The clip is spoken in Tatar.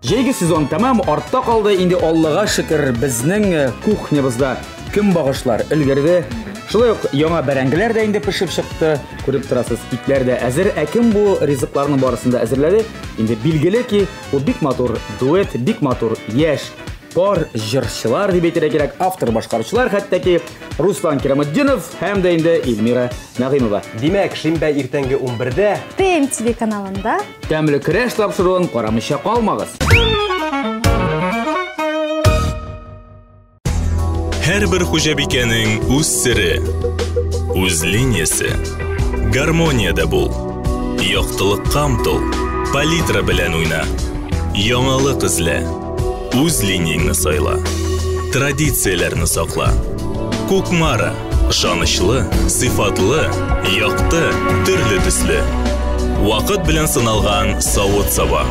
Җәйге сезон тәмам артта калды. Инде Аллага шөкер, безнең кухнябызда кем багышлар өлгерде. Шулай ук яңа бәрәңгеләр дә инде пешеп чыкты. Күреп торасыз, итләр дә әзер. Кем бу ризыкларның барысын да әзерләде? Инде билгеле ки, ул бик матур дуэт, бик матур яшь пар җырчылар дип әйтергә кирәк. Автор башкаручылар хәтта ки Руслан Кираметдинов һәм дә инде Илмира Нәгыймова. Димәк, шимбә иртәнге 11-дә ТМ каналында Тәмле көрәш тапшыруын карамыйча калмагыз. Һәрбер хуҗабикәнең үз сире, үз линиясе. Гармонияда бул. Яктылыкка омтыл, палитра белән уйна. Яңалык эзлә. Үз линияңне сайла. Традицияләрне сакла. Кукмара. Ышанычлы, сыйфатлы, якты, төрле төсле. Вакыт белән сыналган савыт-саба.